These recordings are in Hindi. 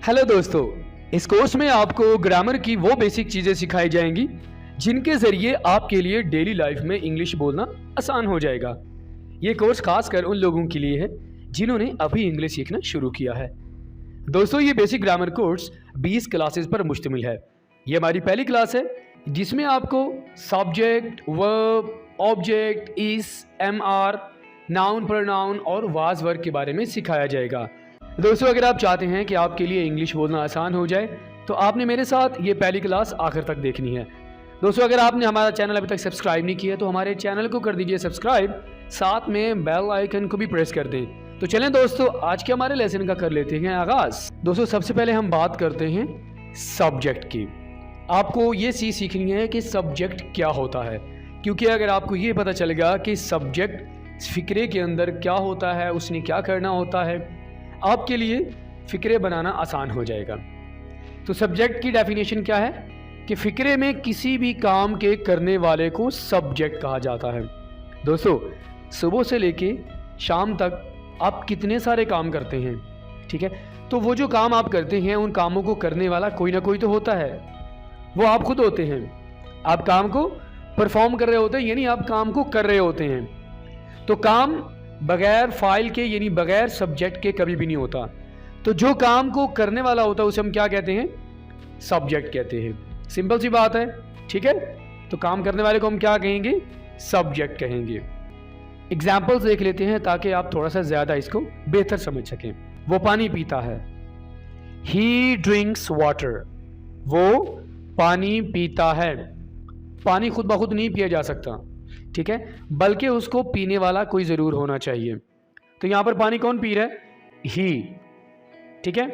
हेलो दोस्तों, इस कोर्स में आपको ग्रामर की वो बेसिक चीज़ें सिखाई जाएंगी जिनके ज़रिए आपके लिए डेली लाइफ में इंग्लिश बोलना आसान हो जाएगा। ये कोर्स खासकर उन लोगों के लिए है जिन्होंने अभी इंग्लिश सीखना शुरू किया है। दोस्तों, ये बेसिक ग्रामर कोर्स 20 क्लासेस पर मुश्तमिल है। ये हमारी पहली क्लास है जिसमें आपको सब्जेक्ट, वर्ब, ऑब्जेक्ट, इस, एमआर, नाउन, प्रोनाउन और वाज वर्ग के बारे में सिखाया जाएगा। दोस्तों, अगर आप चाहते हैं कि आपके लिए इंग्लिश बोलना आसान हो जाए तो आपने मेरे साथ ये पहली क्लास आखिर तक देखनी है। दोस्तों, अगर आपने हमारा चैनल अभी तक सब्सक्राइब नहीं किया तो हमारे चैनल को कर दीजिए सब्सक्राइब, साथ में बेल आइकन को भी प्रेस कर दें। तो चलें दोस्तों, आज के हमारे लेसन का कर लेते हैं आगाज। दोस्तों, सबसे पहले हम बात करते हैं सब्जेक्ट की। आपको ये चीज़ सीखनी है कि सब्जेक्ट क्या होता है, क्योंकि अगर आपको ये पता चलेगा कि सब्जेक्ट फिक्रे के अंदर क्या होता है, उसने क्या करना होता है, आपके लिए फ़िक्रे बनाना आसान हो जाएगा। तो सब्जेक्ट की डेफिनेशन क्या है कि फ़िक्रे में किसी भी काम के करने वाले को सब्जेक्ट कहा जाता है। दोस्तों, सुबह से लेके शाम तक आप कितने सारे काम करते हैं, ठीक है? तो वो जो काम आप करते हैं उन कामों को करने वाला कोई ना कोई तो होता है, वो आप खुद होते हैं। आप काम को परफॉर्म कर रहे होते हैं, यानी आप काम को कर रहे होते हैं। तो काम बगैर फाइल के यानी बगैर सब्जेक्ट के कभी भी नहीं होता। तो जो काम को करने वाला होता है उसे हम क्या कहते हैं? सब्जेक्ट कहते हैं। सिंपल सी बात है, ठीक है? तो काम करने वाले को हम क्या कहेंगे? सब्जेक्ट कहेंगे। एग्जाम्पल्स देख लेते हैं ताकि आप थोड़ा सा ज्यादा इसको बेहतर समझ सकें। वो पानी पीता है, ही ड्रिंक्स वाटर। वो पानी पीता है। पानी खुद ब खुद नहीं पिया जा सकता, ठीक है, बल्कि उसको पीने वाला कोई ज़रूर होना चाहिए। तो यहाँ पर पानी कौन पी रहा है? ही, ठीक है?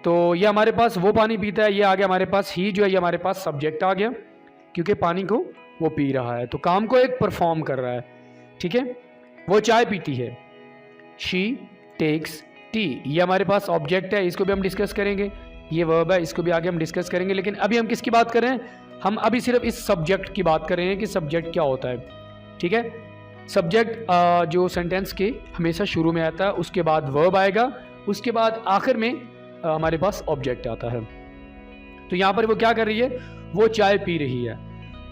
तो ये हमारे पास वो पानी पीता है, ये आ गया हमारे पास ही जो है, ये हमारे पास सब्जेक्ट आ गया, क्योंकि पानी को वो पी रहा है, तो काम को एक परफॉर्म कर रहा है, ठीक है? वो चाय पीती है, शी टेक्स टी, ये हमारे पास ऑब्जेक्ट है, इसको भी हम डिस्कस करेंगे। ये वर्ब है, इसको भी आगे हम डिस्कस करेंगे। लेकिन अभी हम किसकी बात कर रहे हैं? हम अभी सिर्फ इस सब्जेक्ट की बात कर रहे हैं कि सब्जेक्ट क्या होता है, ठीक है? सब्जेक्ट जो सेंटेंस के हमेशा शुरू में आता है, उसके बाद वर्ब आएगा, उसके बाद आखिर में हमारे पास ऑब्जेक्ट आता है। तो यहाँ पर वो क्या कर रही है? वो चाय पी रही है।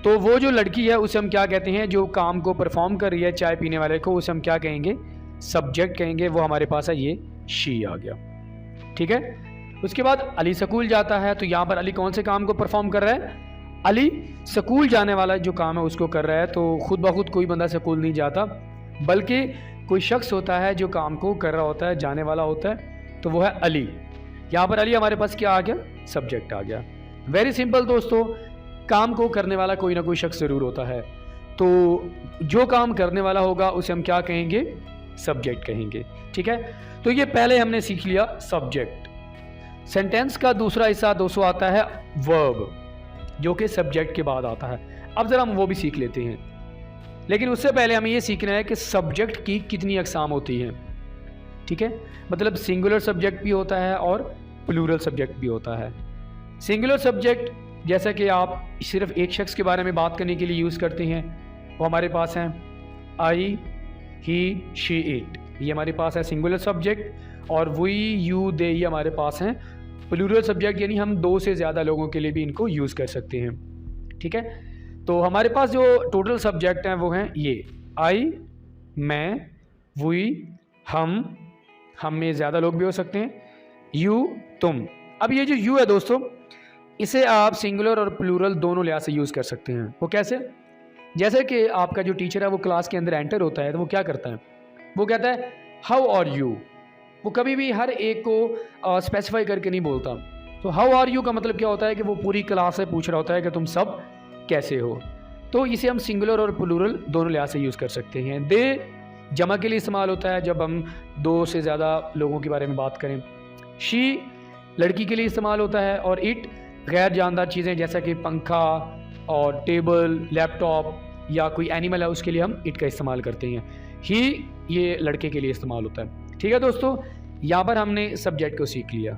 तो वो जो लड़की है उसे हम क्या कहते हैं? जो काम को परफॉर्म कर रही है, चाय पीने वाले को, उसे हम क्या कहेंगे? सब्जेक्ट कहेंगे। वो हमारे पास है, ये शी आ गया, ठीक है? उसके बाद अली स्कूल जाता है। तो यहाँ पर अली कौन से काम को परफॉर्म कर रहा है? अली स्कूल जाने वाला जो काम है उसको कर रहा है। तो खुद ब खुद कोई बंदा स्कूल नहीं जाता, बल्कि कोई शख्स होता है जो काम को कर रहा होता है, जाने वाला होता है, तो वो है अली। यहाँ पर अली हमारे पास क्या आ गया? सब्जेक्ट आ गया। वेरी सिंपल दोस्तों, काम को करने वाला कोई ना कोई शख्स ज़रूर होता है, तो जो काम करने वाला होगा उसे हम क्या कहेंगे? सब्जेक्ट कहेंगे, ठीक है? तो ये पहले हमने सीख लिया सब्जेक्ट। सेंटेंस का दूसरा हिस्सा दोस्तों आता है वर्ब, जो कि सब्जेक्ट के बाद आता है। अब ज़रा हम वो भी सीख लेते हैं, लेकिन उससे पहले हमें ये सीखना है कि सब्जेक्ट की कितनी अक़साम होती हैं, ठीक है? मतलब सिंगुलर सब्जेक्ट भी होता है और प्लूरल सब्जेक्ट भी होता है। सिंगुलर सब्जेक्ट जैसा कि आप सिर्फ एक शख्स के बारे में बात करने के लिए यूज़ करते हैं, वो हमारे पास हैं आई, ही, शी, इट, ये हमारे पास है सिंगुलर सब्जेक्ट। और वी, यू, दे, ये हमारे पास हैं प्लूरल सब्जेक्ट, यानी हम दो से ज़्यादा लोगों के लिए भी इनको यूज़ कर सकते हैं, ठीक है? तो हमारे पास जो टोटल सब्जेक्ट हैं वो हैं ये आई, मैं, वी, हम में ज़्यादा लोग भी हो सकते हैं, यू, तुम। अब ये जो यू है दोस्तों, इसे आप सिंगुलर और प्लूरल दोनों लिहाज से यूज़ कर सकते हैं। वो कैसे? जैसे कि आपका जो टीचर है वो क्लास के अंदर एंटर होता है, तो वो क्या करता है? वो कहता है हाउ आर यू। वो कभी भी हर एक को स्पेसिफाई करके नहीं बोलता। तो हाउ आर यू का मतलब क्या होता है कि वो पूरी क्लास से पूछ रहा होता है कि तुम सब कैसे हो। तो इसे हम सिंगुलर और प्लूरल दोनों लिहाज से यूज़ कर सकते हैं। दे जमा के लिए इस्तेमाल होता है जब हम दो से ज़्यादा लोगों के बारे में बात करें। शी लड़की के लिए इस्तेमाल होता है। और इट गैर जानदार चीज़ें जैसा कि पंखा और टेबल, लैपटॉप या कोई एनिमल है, उसके लिए हम इट का इस्तेमाल करते हैं। ही ये लड़के के लिए इस्तेमाल होता है, ठीक है दोस्तों? यहाँ पर हमने सब्जेक्ट को सीख लिया।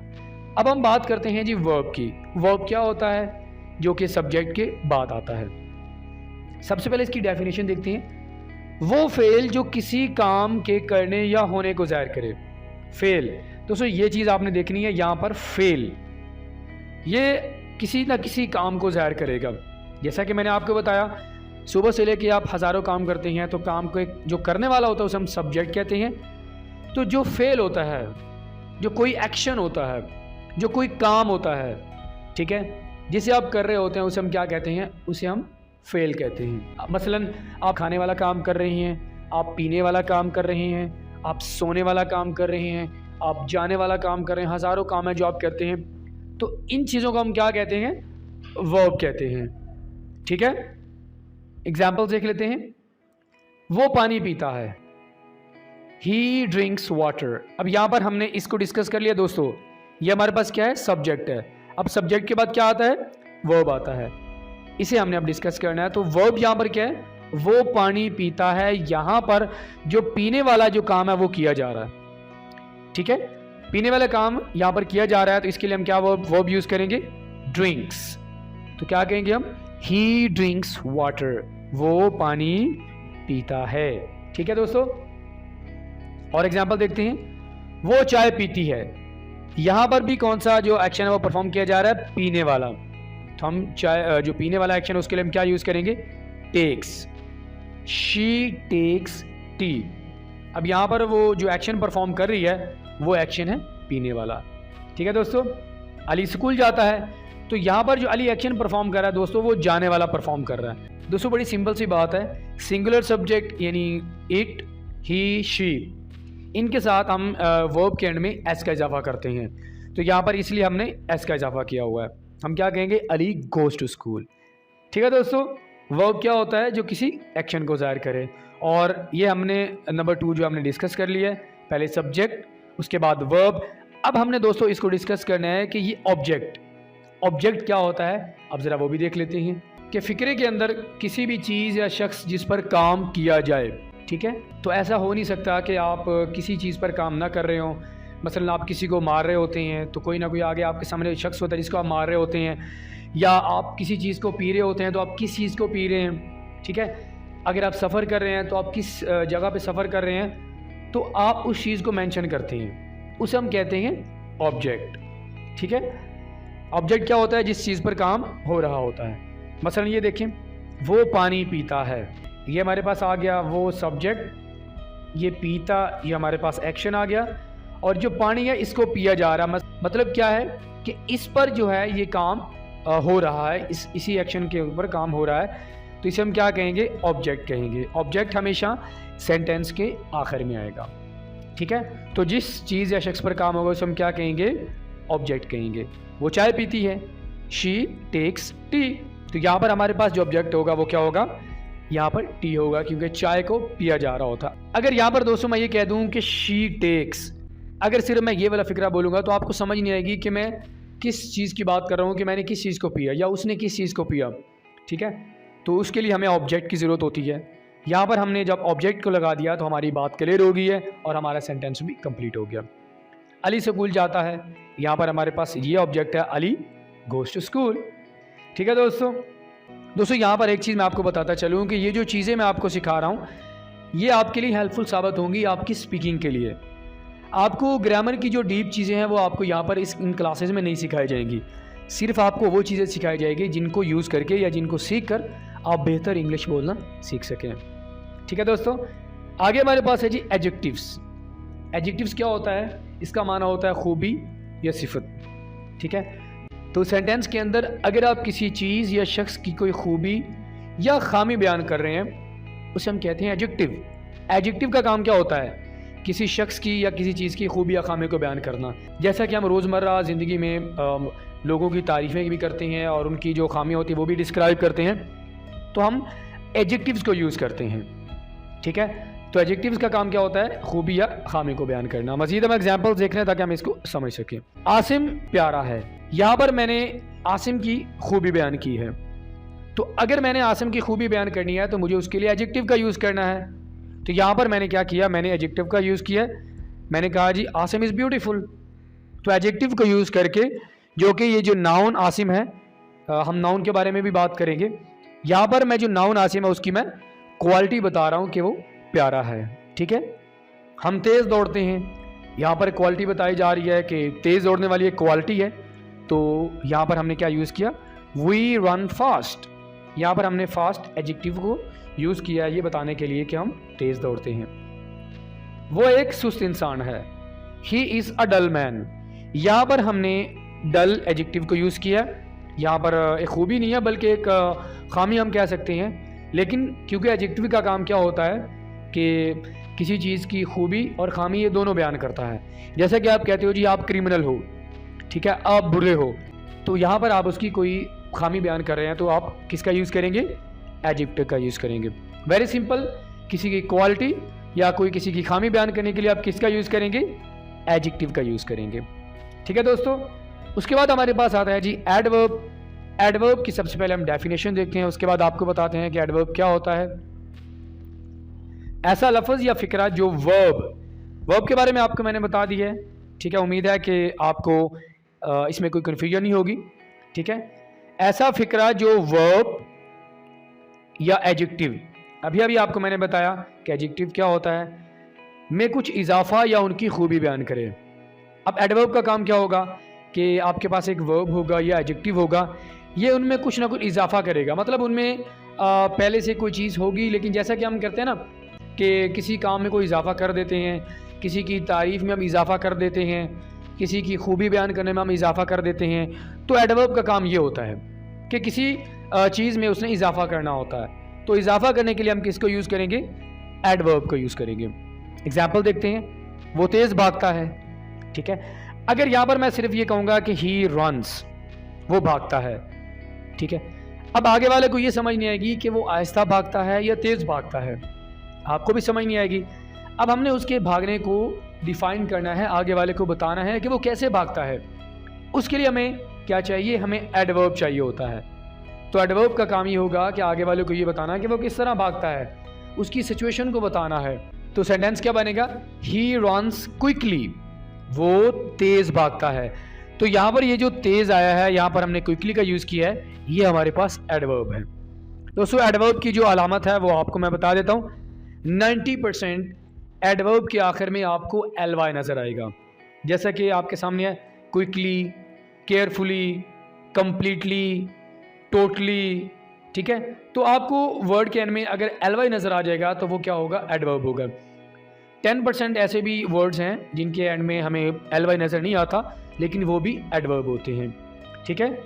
अब हम बात करते हैं जी वर्ब की। वर्ब क्या होता है? जो कि सब्जेक्ट के बाद आता है। सबसे पहले इसकी डेफिनेशन देखते हैं। वो फेल जो किसी काम के करने या होने को जाहिर करे। फेल दोस्तों ये चीज़ आपने देखनी है, यहाँ पर फेल ये किसी ना किसी काम को ज़ाहिर करेगा। जैसा कि मैंने आपको बताया, सुबह से लेके आप हज़ारों काम करते हैं, तो काम को एक जो करने वाला होता है उसे हम सब्जेक्ट कहते हैं। तो जो फेल होता है, जो कोई एक्शन होता है, जो कोई काम होता है, ठीक है, जिसे आप कर रहे होते हैं उसे हम क्या कहते हैं, उसे हम फेल कहते हैं। मसलन आप खाने वाला काम कर रही हैं, आप पीने वाला काम कर रहे हैं, आप सोने वाला काम कर रहे हैं, आप जाने वाला काम कर रहे हैं, हज़ारों काम है जो आप करते हैं। तो इन चीज़ों को हम क्या कहते हैं, वर्ब कहते हैं। ठीक है, एग्जाम्पल देख लेते हैं। वो पानी पीता है, ही ड्रिंक्स वाटर। अब यहाँ पर हमने इसको डिस्कस कर लिया दोस्तों, ये हमारे पास क्या है, सब्जेक्ट है। अब सब्जेक्ट के बाद क्या आता है, वर्ब आता है, इसे हमने अब डिस्कस करना है। तो वर्ब यहाँ पर क्या है, वो पानी पीता है। यहाँ पर जो पीने वाला जो काम है वो किया जा रहा है, ठीक है, पीने वाला काम यहाँ पर किया जा रहा है। तो इसके लिए हम क्या वर्ब यूज करेंगे, ड्रिंक्स। तो क्या कहेंगे हम, ही ड्रिंक्स वाटर, वो पानी पीता है। ठीक है दोस्तों, और एग्जाम्पल देखते हैं। वो चाय पीती है, यहां पर भी कौन सा जो एक्शन है वो परफॉर्म किया जा रहा है, पीने वाला। तो हम चाय जो पीने वाला एक्शन है उसके लिए हम क्या यूज करेंगे, टेक्स। She takes T. अब यहां पर वो जो एक्शन परफॉर्म कर रही है वो एक्शन है पीने वाला। ठीक है दोस्तों, अली स्कूल जाता है, तो यहां पर जो अली एक्शन परफॉर्म कर रहा है दोस्तों, वो जाने वाला परफॉर्म कर रहा है। दोस्तों बड़ी सिंपल सी बात है, सिंगुलर सब्जेक्ट यानी इट, ही, शी, इनके साथ हम वर्ब के एंड में एस का इजाफा करते हैं। तो यहाँ पर इसलिए हमने एस का इजाफा किया हुआ है। हम क्या कहेंगे, अली गोज टू स्कूल। ठीक है दोस्तों, वर्ब क्या होता है, जो किसी एक्शन को ज़ाहिर करे। और ये हमने नंबर 2 जो हमने डिस्कस कर लिया है, पहले सब्जेक्ट, उसके बाद वर्ब। अब हमने दोस्तों इसको डिस्कस करना है कि ये ऑब्जेक्ट क्या होता है। अब ज़रा वो भी देख लेते हैं कि फ़िक्रे के अंदर किसी भी चीज़ या शख्स जिस पर काम किया जाए, ठीक है, तो ऐसा हो नहीं सकता कि आप किसी चीज़ पर काम ना कर रहे हो। मसलन आप किसी को मार रहे होते हैं, तो कोई ना कोई आगे आपके सामने शख्स होता है जिसको आप मार रहे होते हैं, या आप किसी चीज़ को पी रहे होते हैं, तो आप किस चीज़ को पी रहे हैं, ठीक है। अगर आप सफ़र कर रहे हैं तो आप किस जगह पे सफ़र कर रहे हैं, तो आप उस चीज़ को मेंशन करते हैं, उसे हम कहते हैं ऑब्जेक्ट। ठीक है, ऑब्जेक्ट क्या होता है, जिस चीज़ पर काम हो रहा होता है। मसलन ये देखें, वो पानी पीता है, ये हमारे पास आ गया वो सब्जेक्ट, ये पीता ये हमारे पास एक्शन आ गया, और जो पानी है इसको पिया जा रहा है। मतलब क्या है कि इस पर जो है ये काम हो रहा है, इसी एक्शन के ऊपर काम हो रहा है, तो इसे हम क्या कहेंगे, ऑब्जेक्ट कहेंगे। ऑब्जेक्ट हमेशा सेंटेंस के आखिर में आएगा। ठीक है, तो जिस चीज़ या शख्स पर काम होगा उसे हम क्या कहेंगे, ऑब्जेक्ट कहेंगे। वो चाय पीती है, शी टेक्स टी। तो यहाँ पर हमारे पास जो ऑब्जेक्ट होगा वो क्या होगा, यहाँ पर टी होगा, क्योंकि चाय को पिया जा रहा होता। अगर यहाँ पर दोस्तों मैं ये कह दूँ कि शी टेक्स, अगर सिर्फ मैं ये वाला फिक्रा बोलूँगा तो आपको समझ नहीं आएगी कि मैं किस चीज़ की बात कर रहा हूँ, कि मैंने किस चीज़ को पिया या उसने किस चीज़ को पिया। ठीक है, तो उसके लिए हमें ऑब्जेक्ट की ज़रूरत होती है। यहाँ पर हमने जब ऑब्जेक्ट को लगा दिया तो हमारी बात क्लियर हो गई है और हमारा सेंटेंस भी कंप्लीट हो गया। अली स्कूल जाता है, यहाँ पर हमारे पास ये ऑब्जेक्ट है, अली गोज टू स्कूल। ठीक है दोस्तों यहाँ पर एक चीज़ मैं आपको बताता चलूँ कि ये जो चीज़ें मैं आपको सिखा रहा हूँ ये आपके लिए हेल्पफुल साबित होंगी आपकी स्पीकिंग के लिए। आपको ग्रामर की जो डीप चीज़ें हैं वो आपको यहाँ पर इन क्लासेस में नहीं सिखाई जाएंगी। सिर्फ आपको वो चीज़ें सिखाई जाएगी जिनको यूज़ करके या जिनको सीख कर आप बेहतर इंग्लिश बोलना सीख सकें। ठीक है दोस्तों, आगे हमारे पास है जी एडजेक्टिव्स। एडजेक्टिव्स क्या होता है, इसका माना होता है खूबी या सिफत। ठीक है, तो सेंटेंस के अंदर अगर आप किसी चीज़ या शख्स की कोई खूबी या खामी बयान कर रहे हैं उसे हम कहते हैं एडजेक्टिव। एडजेक्टिव का काम क्या होता है, किसी शख्स की या किसी चीज़ की खूबी या खामी को बयान करना। जैसा कि हम रोज़मर्रा ज़िंदगी में लोगों की तारीफ़ें भी करते हैं और उनकी जो खामियाँ होती है वो भी डिस्क्राइब करते हैं, तो हम एडजेक्टिव्स को यूज़ करते हैं। ठीक है, तो एडजेक्टिव्स का काम क्या होता है, खूबी या खामी को बयान करना। मज़ीद हम एग्जाम्पल्स देख रहे हैं ताकि हम इसको समझ सकें। आसिम प्यारा है, यहाँ पर मैंने आसिम की खूबी बयान की है, तो अगर मैंने आसिम की खूबी बयान करनी है तो मुझे उसके लिए एडजेक्टिव का यूज़ करना है। तो यहाँ पर मैंने क्या किया, मैंने एडजेक्टिव का यूज़ किया। मैंने कहा जी आसिम इज़ ब्यूटीफुल, तो एडजेक्टिव को यूज़ करके, जो कि ये जो नाउन आसिम है, हम नाउन के बारे में भी बात करेंगे। यहाँ पर मैं जो नाउन आसिम है उसकी मैं क्वालिटी बता रहा हूँ कि वो प्यारा है। ठीक है, हम तेज़ दौड़ते हैं, यहाँ पर क्वालिटी बताई जा रही है कि तेज़ दौड़ने वाली एक क्वालिटी है, तो यहाँ पर हमने क्या यूज़ किया, वी रन फास्ट। यहाँ पर हमने फास्ट एडजेक्टिव को यूज़ किया है ये बताने के लिए कि हम तेज़ दौड़ते हैं। वो एक सुस्त इंसान है, he is a dull man. यहाँ पर हमने डल एडजेक्टिव को यूज़ किया। यहाँ पर एक खूबी नहीं है बल्कि एक खामी हम कह सकते हैं, लेकिन क्योंकि एडजेक्टिव का काम क्या होता है कि किसी चीज़ की खूबी और खामी ये दोनों बयान करता है। जैसा कि आप कहते हो जी आप क्रिमिनल हो, ठीक है, आप बुरे हो, तो यहाँ पर आप उसकी कोई खामी बयान कर रहे हैं तो आप किसका यूज़ करेंगे, एडजेक्टिव का यूज़ करेंगे। वेरी सिंपल, किसी की क्वालिटी या कोई किसी की खामी बयान करने के लिए आप किसका यूज़ करेंगे, एडजेक्टिव का यूज़ करेंगे। ठीक है दोस्तों, उसके बाद हमारे पास आता है जी एडवर्ब। एडवर्ब की सबसे पहले हम डेफिनेशन देखते हैं, उसके बाद आपको बताते हैं कि एडवर्ब क्या होता है। ऐसा लफ्ज़ या फिक्रा जो वर्ब के बारे में आपको मैंने बता दिया है। ठीक है, उम्मीद है कि आपको इसमें कोई कन्फ्यूजन नहीं होगी। ठीक है, ऐसा फिक्रा जो वर्ब या एडजेक्टिव, अभी आपको मैंने बताया कि एडजेक्टिव क्या होता है, में कुछ इजाफा या उनकी खूबी बयान करे। अब एडवर्ब का काम क्या होगा कि आपके पास एक वर्ब होगा या एडजेक्टिव होगा, ये उनमें कुछ ना कुछ इजाफा करेगा, मतलब उनमें पहले से कोई चीज़ होगी, लेकिन जैसा कि हम करते हैं ना कि किसी काम में कोई इजाफा कर देते हैं, किसी की तारीफ़ में हम इजाफा कर देते हैं, किसी की खूबी बयान करने में हम इजाफा कर देते हैं, तो एडवर्ब का काम ये होता है कि किसी चीज़ में उसने इजाफा करना होता है। तो इजाफा करने के लिए हम किसको यूज़ करेंगे, एडवर्ब को यूज़ करेंगे। एग्जाम्पल देखते हैं, वो तेज़ भागता है। ठीक है, अगर यहाँ पर मैं सिर्फ ये कहूँगा कि ही रन्स, वो भागता है। ठीक है, अब आगे वाले को ये समझ नहीं आएगी कि वो आहिस्ता भागता है या तेज़ भागता है, आपको भी समझ नहीं आएगी। अब हमने उसके भागने को डिफाइन करना है, आगे वाले को बताना है कि वो कैसे भागता है। उसके लिए हमें क्या चाहिए, हमें एडवर्ब चाहिए होता है। तो एडवर्ब का काम ये होगा कि आगे वाले को ये बताना है कि वो किस तरह भागता है, उसकी सिचुएशन को बताना है। तो सेंटेंस क्या बनेगा, ही रन्स क्विकली, वो तेज़ भागता है। तो यहाँ पर ये जो तेज़ आया है, यहाँ पर हमने क्विकली का यूज़ किया है, ये हमारे पास एडवर्ब है। दोस्तों एडवर्ब की जो अलामत है वो आपको मैं बता देता हूँ। 90% एडवर्ब के आखिर में आपको ly नज़र आएगा, जैसा कि आपके सामने है, क्विकली, केयरफुली, कंप्लीटली, टोटली। ठीक है, तो आपको वर्ड के एंड में अगर ly नज़र आ जाएगा तो वो क्या होगा, एडवर्ब होगा। 10% ऐसे भी वर्ड्स हैं जिनके एंड में हमें ly नज़र नहीं आता, लेकिन वो भी एडवर्ब होते हैं। ठीक है,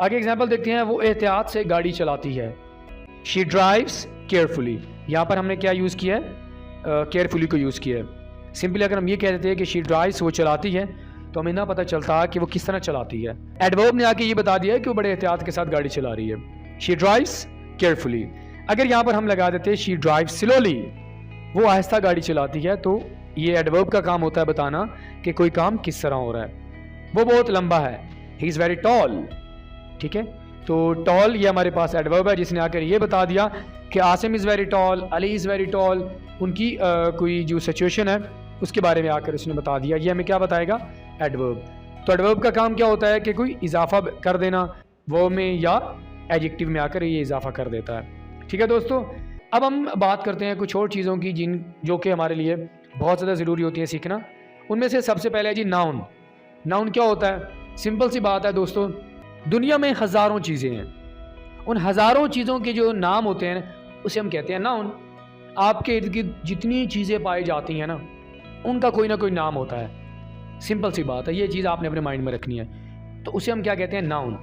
आगे एग्जांपल देखते हैं, वो एहतियात से गाड़ी चलाती है, शी ड्राइव्स केयरफुली। यहाँ पर हमने क्या यूज़ किया है, केयरफुली को यूज़ किया है। सिंपली अगर हम ये कह देते हैं कि शी ड्राइव्स, वो चलाती है, तो हमें ना पता चलता कि वो किस तरह चलाती है। एडवर्ब ने आके ये बता दिया है कि वो बड़े एहतियात के साथ गाड़ी चला रही है, शी ड्राइव्स केयरफुली। अगर यहाँ पर हम लगा देते हैं शी ड्राइव्स स्लोली, वो आहिस्ता गाड़ी चलाती है, तो ये एडवर्ब का काम होता है बताना कि कोई काम किस तरह हो रहा है। वो बहुत लंबा है, ही इज़ वेरी टॉल। ठीक है, तो टॉल ये हमारे पास एडवर्ब है जिसने आकर ये बता दिया कि Asim is very tall, Ali is very tall, उनकी कोई जो सिचुएशन है उसके बारे में आकर उसने बता दिया। ये हमें क्या बताएगा, एडवर्ब। तो एडवर्ब का काम क्या होता है कि कोई इजाफा कर देना, वर्ब में या एडजेक्टिव में आकर ये इजाफा कर देता है। ठीक है दोस्तों, अब हम बात करते हैं कुछ और चीज़ों की जो कि हमारे लिए बहुत ज़्यादा ज़रूरी होती है सीखना। उनमें से सबसे पहले है जी नाउन। नाउन क्या होता है, सिंपल सी बात है दोस्तों, दुनिया में हज़ारों चीज़ें हैं, उन हज़ारों चीज़ों के जो नाम होते हैं उसे हम कहते हैं नाउन। आपके इर्द गिर्द जितनी चीज़ें पाई जाती हैं ना, उनका कोई ना कोई नाम होता है। सिंपल सी बात है, ये चीज़ आपने अपने माइंड में रखनी है। तो उसे हम क्या कहते हैं, नाउन।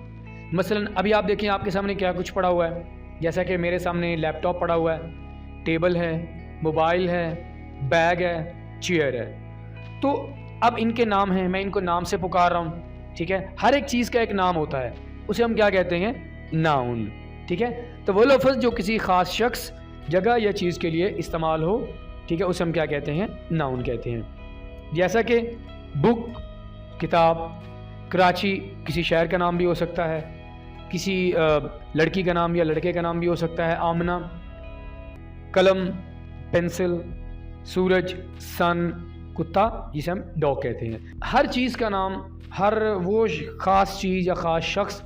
मसलन अभी आप देखें आपके सामने क्या कुछ पड़ा हुआ है, जैसा कि मेरे सामने लैपटॉप पड़ा हुआ है, टेबल है, मोबाइल है, बैग है, चेयर है। तो अब इनके नाम हैं, मैं इनको नाम से पुकार रहा हूँ। ठीक है, हर एक चीज़ का एक नाम होता है, उसे हम क्या कहते हैं, नाउन। ठीक है, तो वो लफ्ज़ जो किसी ख़ास शख्स, जगह या चीज़ के लिए इस्तेमाल हो, ठीक है, उसे हम क्या कहते हैं, नाउन कहते हैं। जैसा कि बुक, किताब, कराची किसी शहर का नाम भी हो सकता है, किसी लड़की का नाम या लड़के का नाम भी हो सकता है, आमना, कलम, पेंसिल, सूरज, सन, कुत्ता जिसे हम डॉग कहते हैं। हर चीज़ का नाम, हर वो ख़ास चीज़ या ख़ास शख्स,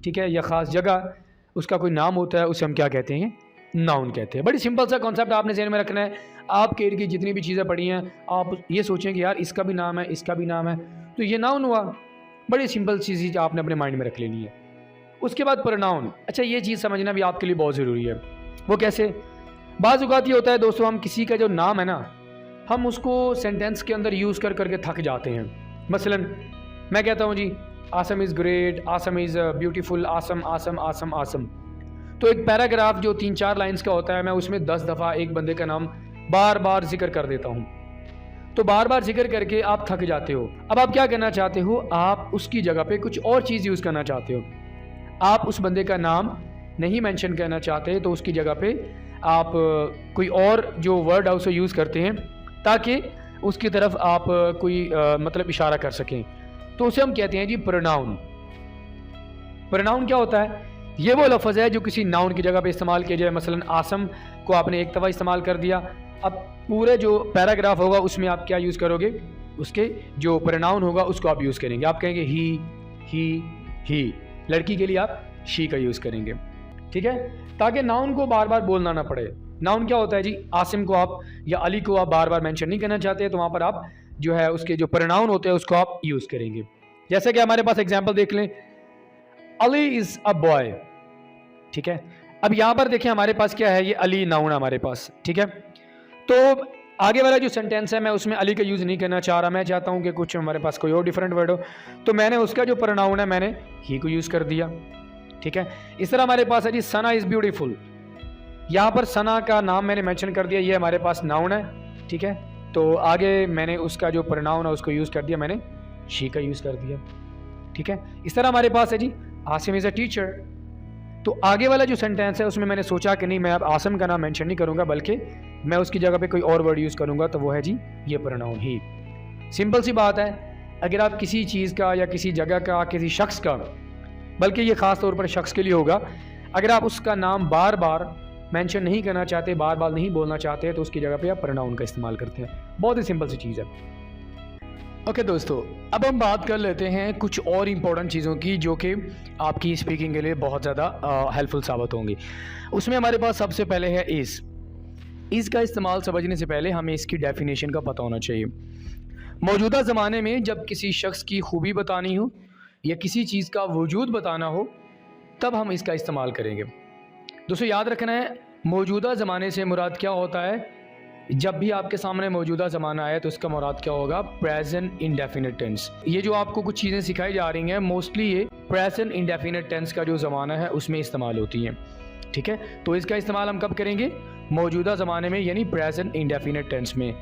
ठीक है, या ख़ास जगह, उसका कोई नाम होता है, उसे हम क्या कहते हैं, नाउन कहते हैं। बड़ी सिंपल सा कॉन्सेप्ट आपने ज़हन में रखना है। आप केयर की जितनी भी चीज़ें पढ़ी हैं आप ये सोचें कि यार इसका भी नाम है, इसका भी नाम है, तो ये नाउन हुआ। बड़ी सिंपल चीज़ आपने अपने माइंड में रख लेनी है। उसके बाद प्रोनाउन। अच्छा, ये चीज़ समझना भी आपके लिए बहुत ज़रूरी है। वो कैसे? बाज़ औक़ात ये होता है दोस्तों, हम किसी का जो नाम है ना, हम उसको सेंटेंस के अंदर यूज़ कर करके थक जाते हैं। मसलन मैं कहता हूँ जी Assam is great, Assam is beautiful, Assam Assam Assam Assam. तो एक पैराग्राफ जो 3-4 लाइन्स का होता है, मैं उसमें 10 दफ़ा एक बंदे का नाम बार बार जिक्र कर देता हूँ। तो बार बार जिक्र करके आप थक जाते हो। अब आप क्या करना चाहते हो? आप उसकी जगह पे कुछ और चीज़ यूज़ करना चाहते हो। आप उस बंदे का नाम नहीं मेंशन करना चाहते, तो उसकी जगह पे आप कोई और जो वर्ड है उसे यूज़ करते हैं ताकि उसकी तरफ आप कोई मतलब इशारा कर सकें। तो उसे हम कहते हैं जी प्रोनाउन। प्रोनाउन क्या होता है? ये वो लफ्ज़ है जो किसी नाउन की जगह पे इस्तेमाल किया जाए। मसलन आसम को आपने एक दफ़ा इस्तेमाल कर दिया, अब पूरे जो पैराग्राफ होगा उसमें आप क्या यूज़ करोगे? उसके जो प्रोनाउन होगा उसको आप यूज़ करेंगे। आप कहेंगे ही। लड़की के लिए आप शी का यूज़ करेंगे, ठीक है, ताकि नाउन को बार बार बोलना ना पड़े। नाउन क्या होता है जी? आसिम को आप या अली को आप बार बार मेंशन नहीं करना चाहते, तो वहाँ पर आप जो है उसके जो प्रोनाउन होते हैं उसको आप यूज़ करेंगे। जैसे कि हमारे पास एग्जांपल देख लें, अली इज़ अ बॉय, ठीक है। अब यहाँ पर देखें हमारे पास क्या है, ये अली नाउन हमारे पास, ठीक है। तो आगे वाला जो सेंटेंस है मैं उसमें अली का यूज़ नहीं करना चाह रहा, मैं चाहता हूँ कि कुछ हमारे पास कोई और डिफरेंट वर्ड हो, तो मैंने उसका जो प्रोनाउन है मैंने ही को यूज़ कर दिया, ठीक है। इस तरह हमारे पास है जी सना इज़ ब्यूटीफुल। यहाँ पर सना का नाम मैंने मेंशन कर दिया, ये हमारे पास नाउन है, ठीक है। तो आगे मैंने उसका जो प्रोनाउन है उसको यूज़ कर दिया, मैंने शी का यूज़ कर दिया, ठीक है। इस तरह हमारे पास है जी आसिम इज़ अ टीचर। तो आगे वाला जो सेंटेंस है उसमें मैंने सोचा कि नहीं, मैं अब आसिम का नाम मेंशन नहीं करूँगा, बल्कि मैं उसकी जगह पे कोई और वर्ड यूज़ करूँगा, तो वो है जी ये प्रोनाउन ही। सिंपल सी बात है, अगर आप किसी चीज़ का या किसी जगह का, किसी शख्स का, बल्कि ये ख़ास तौर पर शख्स के लिए होगा, अगर आप उसका नाम बार बार मेंशन नहीं करना चाहते, बार बार नहीं बोलना चाहते, तो उसकी जगह पे आप प्रोनाउन का इस्तेमाल करते हैं। बहुत ही सिंपल सी चीज़ है। ओके दोस्तों, अब हम बात कर लेते हैं कुछ और इम्पोर्टेंट चीज़ों की जो कि आपकी स्पीकिंग के लिए बहुत ज़्यादा हेल्पफुल साबित होंगी। उसमें हमारे पास सबसे पहले है इज़ का इस्तेमाल समझने से पहले हमें इसकी डेफिनेशन का पता होना चाहिए। मौजूदा ज़माने में जब किसी शख्स की खूबी बतानी हो या किसी चीज़ का वजूद बताना हो, तब हम इसका इस्तेमाल करेंगे। दोस्तों याद रखना है, मौजूदा ज़माने से मुराद क्या होता है? जब भी आपके सामने मौजूदा ज़माना आए तो इसका मुराद क्या होगा? Present indefinite tense. ये जो आपको कुछ चीज़ें सिखाई जा रही हैं, मोस्टली ये प्रेजेंट इंडेफिनिट टेंस का जो ज़माना है उसमें इस्तेमाल होती हैं, ठीक है। तो इसका इस्तेमाल हम कब करेंगे? मौजूदा ज़माने में, यानी प्रेजेंट इंडेफिनिट टेंस में।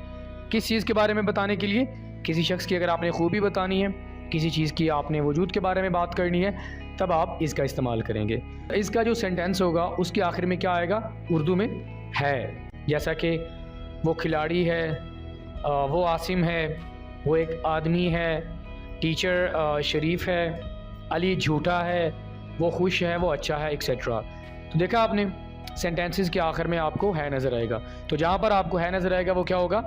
किस चीज़ के बारे में बताने के लिए? किसी शख्स की अगर आपने खूबी बतानी है, किसी चीज़ की आपने वजूद के बारे में बात करनी है, तब आप इसका इस्तेमाल करेंगे। इसका जो सेंटेंस होगा उसके आखिर में क्या आएगा? उर्दू में है। जैसा कि वो खिलाड़ी है, वो आसिम है, वो एक आदमी है, टीचर शरीफ है, अली झूठा है, वो खुश है, वो अच्छा है, एक्सेट्रा। तो देखा आपने, सेंटेंसेस के आखिर में आपको है नज़र आएगा। तो जहाँ पर आपको है नज़र आएगा वो क्या होगा?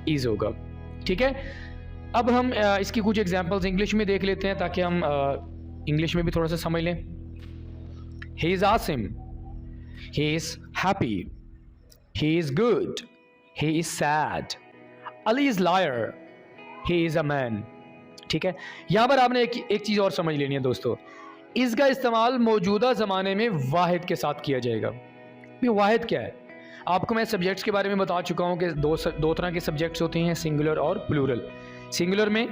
इज़ होगा, ठीक है। अब हम इसकी कुछ एग्जांपल्स इंग्लिश में देख लेते हैं ताकि हम इंग्लिश में भी थोड़ा सा समझ लें। He is Asim, he is happy, he is good, he is sad, Ali is liar, he is a man, ठीक है। यहाँ पर आपने एक चीज़ और समझ लेनी है दोस्तों, इसका इस्तेमाल मौजूदा ज़माने में वाहिद के साथ किया जाएगा। ये वाहिद क्या है? आपको मैं सब्जेक्ट्स के बारे में बता चुका हूँ कि दो तरह के सब्जेक्ट्स होते हैं, सिंगुलर और प्लूरल। सिंगुलर में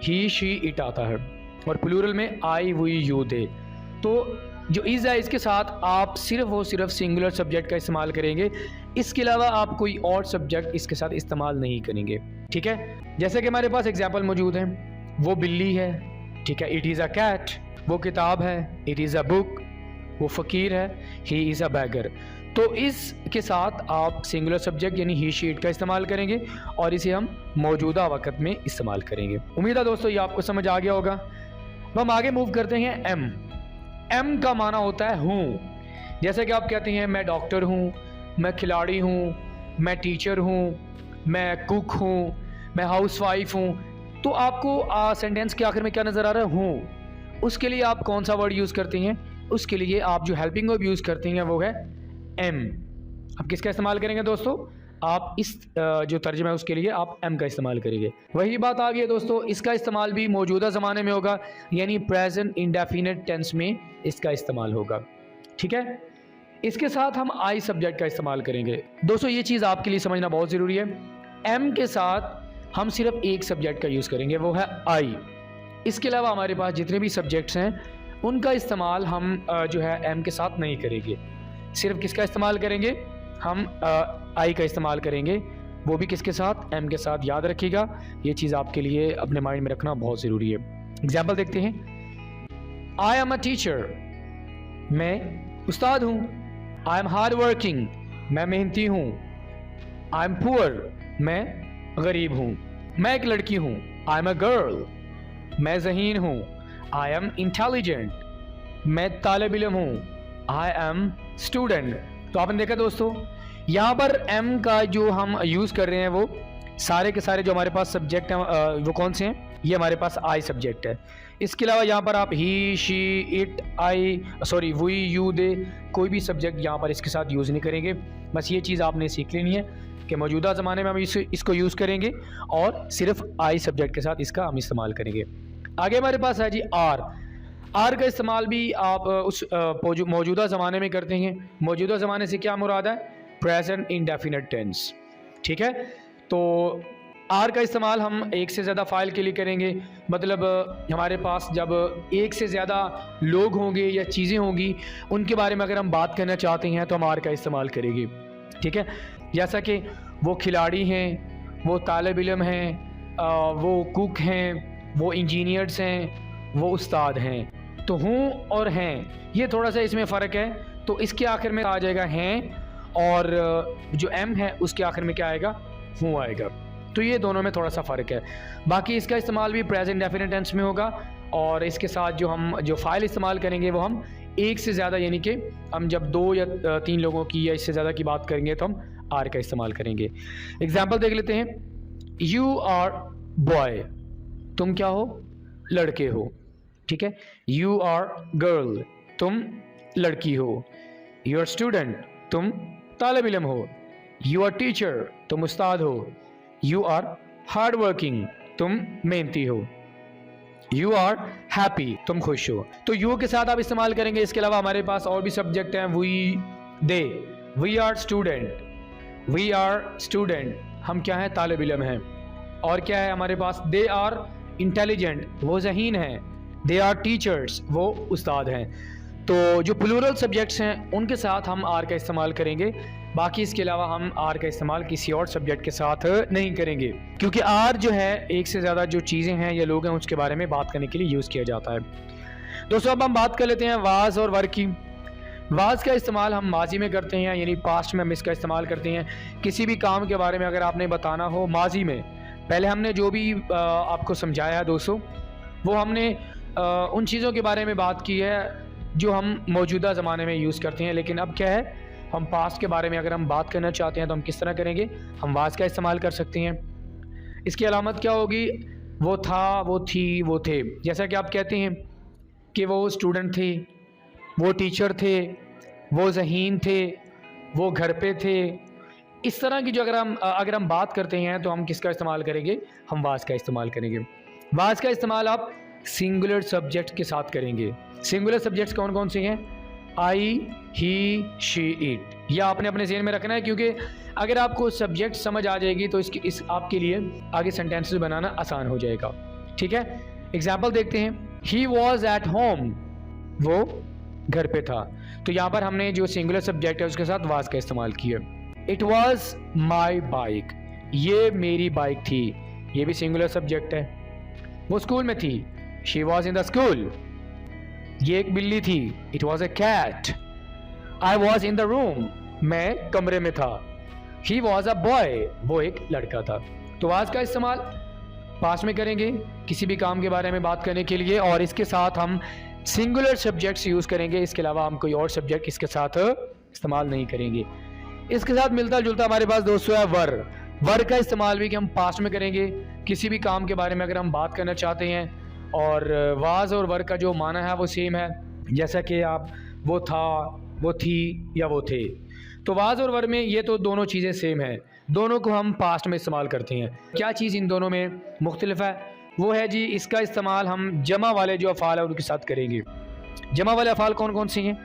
ही शी इट आता है और प्लूरल में आई वी यू दे। तो जो इज़ है इसके साथ आप सिर्फ और सिर्फ सिंगुलर सब्जेक्ट का इस्तेमाल करेंगे, इसके अलावा आप कोई और सब्जेक्ट इसके साथ इस्तेमाल नहीं करेंगे, ठीक है। जैसे कि हमारे पास एग्जांपल मौजूद हैं, वो बिल्ली है, ठीक है, इट इज़ अ कैट, वो किताब है, इट इज़ अ बुक, वो फ़कीर है, ही इज़ अ बैगर। तो इसके साथ आप सिंगुलर सब्जेक्ट यानी ही शी इट का इस्तेमाल करेंगे और इसे हम मौजूदा वक़्त में इस्तेमाल करेंगे। उम्मीद है दोस्तों ये आपको समझ आ गया होगा। अब हम आगे मूव करते हैं। एम का माना होता है हूँ। जैसे कि आप कहते हैं मैं डॉक्टर हूँ, मैं खिलाड़ी हूँ, मैं टीचर हूँ, मैं कुक हूँ, मैं हाउसवाइफ हूँ। तो आपको सेंटेंस के आखिर में क्या नज़र आ रहा है? हूँ। उसके लिए आप कौन सा वर्ड यूज़ करते हैं? उसके लिए आप जो हेल्पिंग वर्ब यूज़ करते हैं वो है एम, अब किसका इस्तेमाल करेंगे दोस्तों? आप इस जो तर्जुमा है उसके लिए आप एम का इस्तेमाल करेंगे। वही बात आ गई है दोस्तों, इसका इस्तेमाल भी मौजूदा ज़माने में होगा, यानी प्रेजेंट इंडेफिनिट टेंस में इसका इस्तेमाल होगा। ठीक है, इसके साथ हम आई सब्जेक्ट का इस्तेमाल करेंगे। दोस्तों ये चीज़ आपके लिए समझना बहुत ज़रूरी है। एम के साथ हम सिर्फ एक सब्जेक्ट का यूज़ करेंगे, वो है आई। इसके अलावा हमारे पास जितने भी सब्जेक्ट्स हैं उनका इस्तेमाल हम जो है एम के साथ नहीं करेंगे। सिर्फ किसका इस्तेमाल करेंगे? हम आई का इस्तेमाल करेंगे, वो भी किसके साथ? एम के साथ। याद रखिएगा, ये चीज़ आपके लिए अपने माइंड में रखना बहुत ज़रूरी है। एग्जाम्पल देखते हैं। आई एम अ टीचर, मैं उस्ताद हूँ। आई एम हार्ड वर्किंग, मैं मेहनती हूँ। आई एम पुअर, मैं गरीब हूँ। मैं एक लड़की हूँ। आई एम अ गर्ल, मैं ज़हीन हूँ। आई एम इंटेलिजेंट, मैं तालिब इल्म हूँ। I am student. तो आपने देखा दोस्तों, यहाँ पर एम का जो हम यूज़ कर रहे हैं वो सारे के सारे जो हमारे पास सब्जेक्ट हैं वो कौन से हैं? ये हमारे पास आई सब्जेक्ट है। इसके अलावा यहाँ पर आप he, she, it, I, sorry, we, you, they, कोई भी सब्जेक्ट यहाँ पर इसके साथ यूज़ नहीं करेंगे। बस ये चीज़ आपने सीख लेनी है कि मौजूदा ज़माने में हम इसको यूज़ करेंगे और सिर्फ आई सब्जेक्ट के साथ इसका हम इस्तेमाल करेंगे। आगे हमारे पास है जी आर। आर का इस्तेमाल भी आप उस मौजूदा ज़माने में करते हैं। मौजूदा ज़माने से क्या मुराद है? Present indefinite tense. ठीक है, तो आर का इस्तेमाल हम एक से ज़्यादा फ़ाइल के लिए करेंगे। मतलब हमारे पास जब एक से ज़्यादा लोग होंगे या चीज़ें होंगी, उनके बारे में अगर हम बात करना चाहते हैं तो हम आर का इस्तेमाल करेंगे। ठीक है, जैसा कि वो खिलाड़ी हैं, वो तालिब इल्म हैं, वो कुक हैं, वो इंजीनियर्स हैं, वो उस्ताद हैं। तो हूँ और हैं, ये थोड़ा सा इसमें फ़र्क है। तो इसके आखिर में आ जाएगा हैं, और जो एम है उसके आखिर में क्या आएगा? हूँ आएगा। तो ये दोनों में थोड़ा सा फ़र्क है। बाकी इसका इस्तेमाल भी प्रेजेंट डेफिनेट टेंस में होगा, और इसके साथ जो फ़ाइल इस्तेमाल करेंगे वो हम एक से ज़्यादा, यानी कि हम जब 2 या 3 लोगों की या इससे ज़्यादा की बात करेंगे तो हम आर का इस्तेमाल करेंगे। एग्जाम्पल देख लेते हैं। यू आर बॉय, तुम क्या हो? लड़के हो। ठीक है, यू आर गर्ल, तुम लड़की हो। यू आर स्टूडेंट, तुम तालिब इल्म हो। यू आर टीचर, तुम उस्ताद हो। यू आर हार्ड वर्किंग, तुम मेहनती हो। यू आर हैप्पी, तुम खुश हो। तो यू के साथ आप इस्तेमाल करेंगे। इसके अलावा हमारे पास और भी सब्जेक्ट हैं। We, they, we are student, we are student, हम क्या हैं? तालिब इल्म हैं। और क्या है हमारे पास? दे आर इंटेलिजेंट, वो ज़हीन हैं। दे आर टीचर्स, वो उस्ताद हैं। तो जो प्लूरल सब्जेक्ट्स हैं उनके साथ हम आर का इस्तेमाल करेंगे। बाकी इसके अलावा हम आर का इस्तेमाल किसी और सब्जेक्ट के साथ नहीं करेंगे, क्योंकि आर जो है एक से ज़्यादा जो चीज़ें हैं या लोग हैं उसके बारे में बात करने के लिए यूज़ किया जाता है। दोस्तों अब हम बात कर लेते हैं वाज और वर की। वाज का इस्तेमाल हम माजी में करते हैं, यानी पास्ट में हम इसका इस्तेमाल करते हैं। किसी भी काम के बारे में अगर आपने बताना हो माजी में, पहले हमने जो भी आपको समझाया है दोस्तों, वो हमने उन चीज़ों के बारे में बात की है जो हम मौजूदा ज़माने में यूज़ करते हैं। लेकिन अब क्या है, हम पास्ट के बारे में अगर हम बात करना चाहते हैं तो हम किस तरह करेंगे? हम वाज का इस्तेमाल कर सकते हैं। इसकी अलामत क्या होगी? वो था, वो थी, वो थे। जैसा कि आप कहते हैं कि वो स्टूडेंट थे, वो टीचर थे, वो ज़हीन थे, वो घर पे थे। इस तरह की जो अगर हम बात करते हैं तो हम किसका इस्तेमाल करेंगे? हम वाज का इस्तेमाल करेंगे। वाज का इस्तेमाल आप सिंगुलर सब्जेक्ट के साथ करेंगे। सिंगुलर सब्जेक्ट्स कौन कौन से हैं? आई, ही, शी, इट। यह आपने अपने ज़हन में रखना है, क्योंकि अगर आपको सब्जेक्ट समझ आ जाएगी तो इस आपके लिए आगे सेंटेंसेस बनाना आसान हो जाएगा। ठीक है, एग्जाम्पल देखते हैं। ही वॉज एट होम, वो घर पे था। तो यहाँ पर हमने जो सिंगुलर सब्जेक्ट है उसके साथ वाज का इस्तेमाल किया। इट वॉज माई बाइक, ये मेरी बाइक थी, ये भी सिंगुलर सब्जेक्ट है। वो स्कूल में थी, she was in the school, ये एक बिल्ली थी, it was a cat. I was in the room, मैं कमरे में था। ही वॉज अ बॉय, वो एक लड़का था। तो वाज का इस्तेमाल पास्ट में करेंगे किसी भी काम के बारे में बात करने के लिए, और इसके साथ हम सिंगुलर सब्जेक्ट्स यूज़ करेंगे। इसके अलावा हम कोई और सब्जेक्ट इसके साथ इस्तेमाल नहीं करेंगे। इसके साथ मिलता जुलता हमारे पास दोस्तों है वर। वर का इस्तेमाल भी कि हम पास्ट में करेंगे किसी भी काम के बारे में अगर हम बात करना चाहते हैं, और वाज और वर का जो माना है वो सेम है, जैसा कि आप वो था, वो थी या वो थे। तो वाज और वर में ये तो दोनों चीज़ें सेम है, दोनों को हम पास्ट में इस्तेमाल करते हैं। क्या चीज़ इन दोनों में मुख्तलिफ है? वो है जी, इसका इस्तेमाल हम जमा वाले जो अफ़ाल है उनके साथ करेंगे। जमा वाले अफ़ाल कौन कौन से हैं?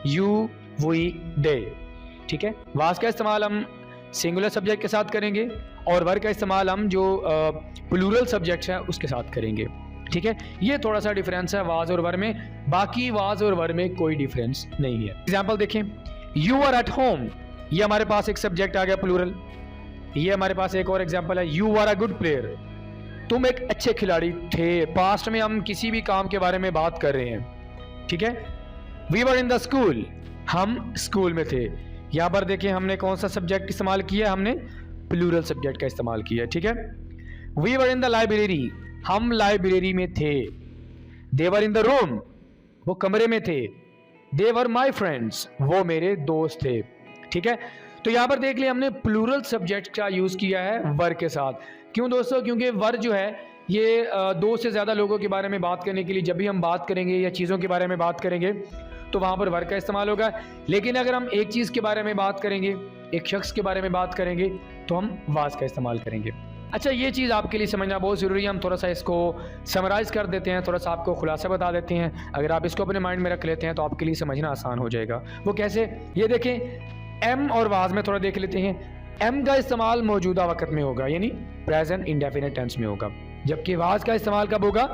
यू, वी, दे। ठीक है। वाज का इस्तेमाल हम सिंगुलर सब्जेक्ट के साथ करेंगे और वर का इस्तेमाल हम जो प्लूरल सब्जेक्ट्स हैं उसके साथ करेंगे। ठीक है। ये थोड़ा सा डिफरेंस है वाज और वर में, बाकी वाज और वर में कोई डिफरेंस नहीं है। एग्जाम्पल देखें, यू आर एट होम, ये हमारे पास एक सब्जेक्ट आ गया प्लूरल। ये हमारे पास एक और एग्जाम्पल है, you are a good player, तुम एक अच्छे खिलाड़ी थे। पास्ट में हम किसी भी काम के बारे में बात कर रहे हैं। ठीक है। We were in the school, हम स्कूल में थे। यहाँ पर देखें हमने कौन सा सब्जेक्ट इस्तेमाल किया? हमने प्लूरल सब्जेक्ट का इस्तेमाल किया। ठीक है। We were in the library, हम लाइब्रेरी में थे। दे वर इन द रूम, वो कमरे में थे। दे वर माई फ्रेंड्स, वो मेरे दोस्त थे। ठीक है। तो यहाँ पर देख लिया हमने प्लूरल सब्जेक्ट का यूज़ किया है वर के साथ। क्यों दोस्तों? क्योंकि वर जो है ये दो से ज़्यादा लोगों के बारे में बात करने के लिए, जब भी हम बात करेंगे या चीज़ों के बारे में बात करेंगे तो वहाँ पर वर का इस्तेमाल होगा। लेकिन अगर हम एक चीज़ के बारे में बात करेंगे, एक शख्स के बारे में बात करेंगे, तो हम वाज का इस्तेमाल करेंगे। अच्छा, ये चीज़ आपके लिए समझना बहुत ज़रूरी है। हम थोड़ा सा इसको समराइज़ कर देते हैं, थोड़ा सा आपको खुलासा बता देते हैं। अगर आप इसको अपने माइंड में रख लेते हैं तो आपके लिए समझना आसान हो जाएगा। वो कैसे? ये देखें, एम और वाज में थोड़ा देख लेते हैं। एम का इस्तेमाल मौजूदा वक्त में होगा, यानी प्रेजेंट इंडेफिनिट टेंस में होगा, जबकि वाज का इस्तेमाल कब होगा?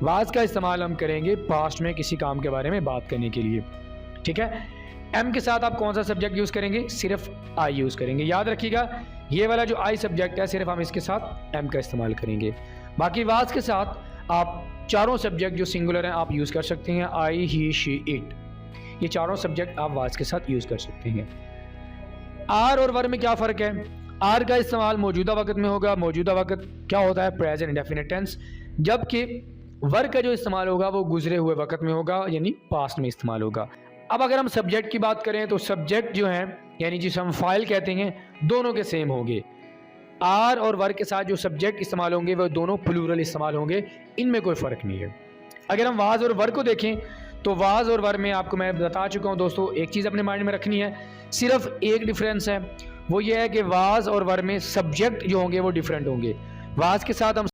वाज का इस्तेमाल हम करेंगे पास्ट में किसी काम के बारे में बात करने के लिए। ठीक है। एम के साथ आप कौन सा सब्जेक्ट यूज़ करेंगे? सिर्फ आई यूज़ करेंगे। याद रखिएगा, ये वाला जो आई सब्जेक्ट है सिर्फ हम इसके साथ एम का इस्तेमाल करेंगे। बाकी वाज के साथ आप चारों सब्जेक्ट जो सिंगुलर हैं आप यूज़ कर सकते हैं। आई, ही, शी, इट, ये चारों सब्जेक्ट आप वाज के साथ यूज़ कर सकते हैं। आर और वर में क्या फ़र्क है? आर का इस्तेमाल मौजूदा वक्त में होगा। मौजूदा वक्त क्या होता है? Present indefinite tense. जबकि वर का जो इस्तेमाल होगा वो गुजरे हुए वक्त में होगा, यानी पास्ट में इस्तेमाल होगा। अब अगर हम सब्जेक्ट की बात करें तो सब्जेक्ट जो हैं, यानी जिसे हम फाइल कहते हैं, दोनों के सेम होंगे। आर और वर के साथ जो सब्जेक्ट इस्तेमाल होंगे वो दोनों प्लूरल इस्तेमाल होंगे, इनमें कोई फ़र्क नहीं है। अगर हम वाज और वर को देखें तो वाज और वर में आपको मैं बता चुका हूँ दोस्तों, एक चीज़ अपने माइंड में रखनी है, सिर्फ एक डिफरेंस है, वो ये है कि वाज और वर में सब्जेक्ट जो होंगे वो डिफरेंट होंगे। वाज के साथ हम